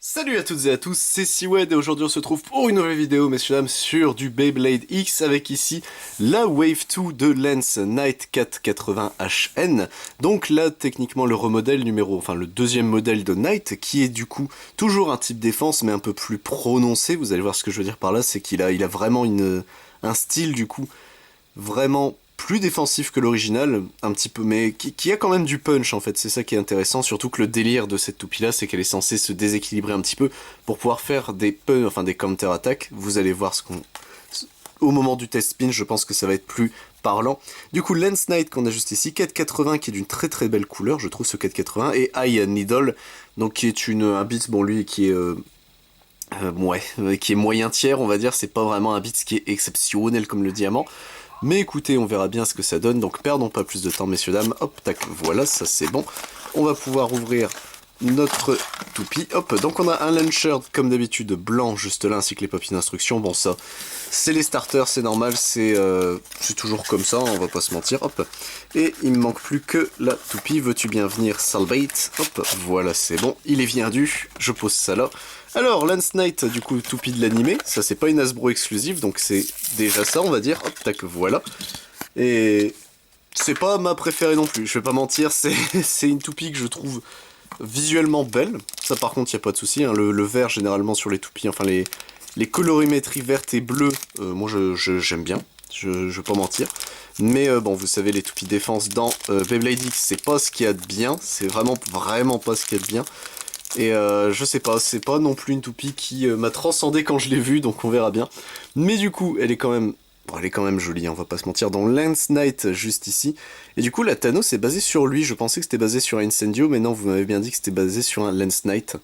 Salut à toutes et à tous, c'est Siwed et aujourd'hui on se trouve pour une nouvelle vidéo, messieurs dames, sur du Beyblade X avec ici la Wave 2 de Lens Knight 480HN. Donc là, techniquement, le remodèle le deuxième modèle de Knight, qui est du coup toujours un type défense mais un peu plus prononcé. Vous allez voir ce que je veux dire par là, c'est qu'il a vraiment un style du coup vraiment plus défensif que l'original, un petit peu, mais qui a quand même du punch en fait, c'est ça qui est intéressant, surtout que le délire de cette toupie là, c'est qu'elle est censée se déséquilibrer un petit peu pour pouvoir faire des counter-attaques. Vous allez voir au moment du test spin, je pense que ça va être plus parlant. Du coup, Lens Knight qu'on a juste ici, 480 qui est d'une très très belle couleur, je trouve ce 480, et High Needle, donc qui est un beat, bon lui qui est... qui est moyen tiers, on va dire, c'est pas vraiment un beat qui est exceptionnel comme le diamant. Mais écoutez, on verra bien ce que ça donne, donc perdons pas plus de temps, messieurs, dames. Hop, tac, voilà, ça c'est bon. On va pouvoir ouvrir notre toupie. Hop, donc on a un launcher, comme d'habitude, blanc, juste là, ainsi que les papiers d'instruction. Bon, ça, c'est les starters, c'est normal, c'est toujours comme ça, on va pas se mentir. Hop, et il me manque plus que la toupie. Veux-tu bien venir, Salbate? Hop, voilà, c'est bon, il est vendu, je pose ça là. Alors, Lens Knight, du coup, toupie de l'animé, ça c'est pas une Hasbro exclusive, donc c'est déjà ça, on va dire. Hop, tac, voilà. Et c'est pas ma préférée non plus, je vais pas mentir, c'est une toupie que je trouve visuellement belle. Ça par contre, y a pas de souci, hein. Le vert généralement sur les toupies, enfin les colorimétries vertes et bleues, moi j'aime bien, je vais pas mentir. Mais bon, vous savez, les toupies défense dans Beyblade X, c'est pas ce qu'il y a de bien, c'est vraiment pas ce qu'il y a de bien. Et je sais pas, c'est pas non plus une toupie qui m'a transcendé quand je l'ai vue, donc on verra bien. Mais du coup, elle est quand même jolie, hein, on va pas se mentir, dans Lens Knight, juste ici. Et du coup, la Thanos est basée sur lui, je pensais que c'était basé sur un Incendio, mais non, vous m'avez bien dit que c'était basé sur un Lens Knight.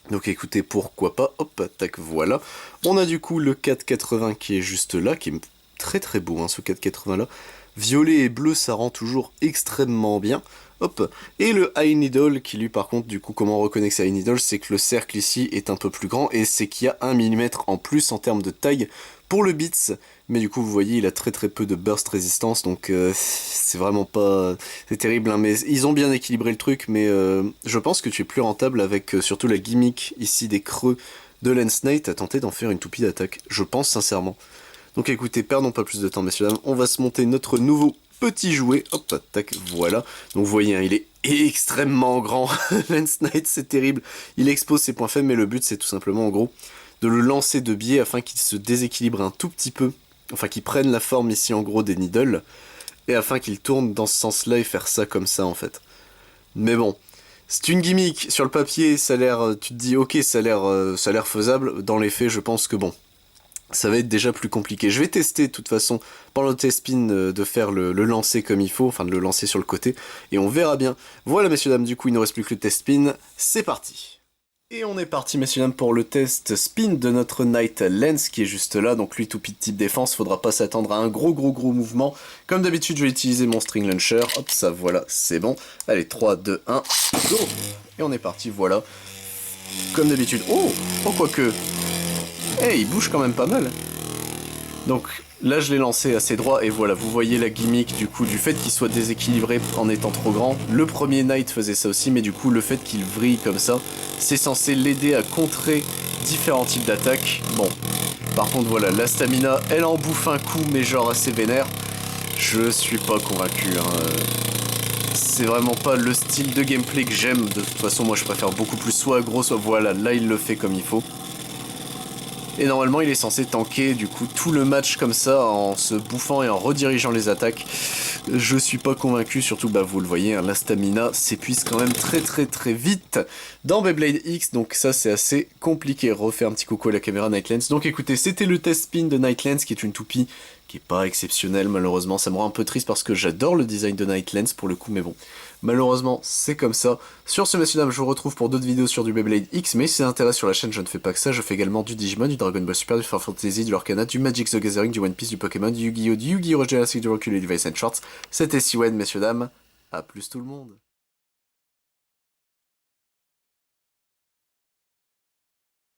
Donc écoutez, pourquoi pas, hop, tac, voilà. On a du coup le 480 qui est juste là, qui est très très beau, hein, ce 480 là. Violet et bleu, ça rend toujours extrêmement bien. Hop, et le High Needle qui lui par contre, du coup comment on reconnaît que c'est High Needle, c'est que le cercle ici est un peu plus grand et c'est qu'il y a 1 mm en plus en termes de taille pour le bits, mais du coup vous voyez il a très très peu de burst résistance, donc c'est vraiment pas... c'est terrible, hein, mais ils ont bien équilibré le truc, mais je pense que tu es plus rentable avec surtout la gimmick ici des creux de Lens Knight à tenter d'en faire une toupie d'attaque, je pense sincèrement. Donc écoutez, perdons pas plus de temps messieurs dames, on va se monter notre nouveau petit jouet, hop, tac, voilà. Donc vous voyez, hein, il est extrêmement grand, Lens Knight, c'est terrible. Il expose ses points faibles, mais le but c'est tout simplement en gros de le lancer de biais afin qu'il se déséquilibre un tout petit peu, enfin qu'il prenne la forme ici en gros des needles, et afin qu'il tourne dans ce sens-là et faire ça comme ça en fait. Mais bon, c'est une gimmick, sur le papier ça a l'air, tu te dis ok ça a l'air faisable, dans les faits je pense que bon, ça va être déjà plus compliqué. Je vais tester de toute façon pendant le test spin de faire le lancer comme il faut, enfin de le lancer sur le côté, et on verra bien. Voilà messieurs dames, du coup il ne reste plus que le test spin, c'est parti. Et on est parti messieurs dames pour le test spin de notre Knight Lens qui est juste là, donc lui toupie de type défense, faudra pas s'attendre à un gros mouvement. Comme d'habitude je vais utiliser mon string launcher, hop ça voilà, c'est bon. Allez 3, 2, 1, go. Et on est parti, voilà. Comme d'habitude, oh quoique... Eh, il bouge quand même pas mal. Donc là je l'ai lancé assez droit et voilà, vous voyez la gimmick du coup du fait qu'il soit déséquilibré en étant trop grand. Le premier Knight faisait ça aussi, mais du coup le fait qu'il vrille comme ça, c'est censé l'aider à contrer différents types d'attaques. Bon, par contre voilà, la stamina, elle en bouffe un coup mais genre assez vénère. Je suis pas convaincu, hein. C'est vraiment pas le style de gameplay que j'aime. De toute façon moi je préfère beaucoup plus soit aggro, soit voilà, là il le fait comme il faut. Et normalement il est censé tanker du coup tout le match comme ça en se bouffant et en redirigeant les attaques. Je suis pas convaincu, surtout bah vous le voyez, hein, la stamina s'épuise quand même très vite dans Beyblade X, donc ça c'est assez compliqué. Refaire un petit coucou à la caméra Knight Lens. Donc écoutez, c'était le test spin de Knight Lens qui est une toupie qui est pas exceptionnelle malheureusement, ça me rend un peu triste parce que j'adore le design de Knight Lens pour le coup, mais bon, malheureusement c'est comme ça. Sur ce messieurs dames, je vous retrouve pour d'autres vidéos sur du Beyblade X, mais si ça intéresse sur la chaîne, je ne fais pas que ça, je fais également du Digimon, du Dragon Ball Super, du Final Fantasy, du Lorcana, du Magic the Gathering, du One Piece, du Pokémon, du Yu-Gi-Oh, du Yu-Gi-Oh! Jurassic, du Recul et du Vice and Shorts. C'était Siwen messieurs dames, à plus tout le monde.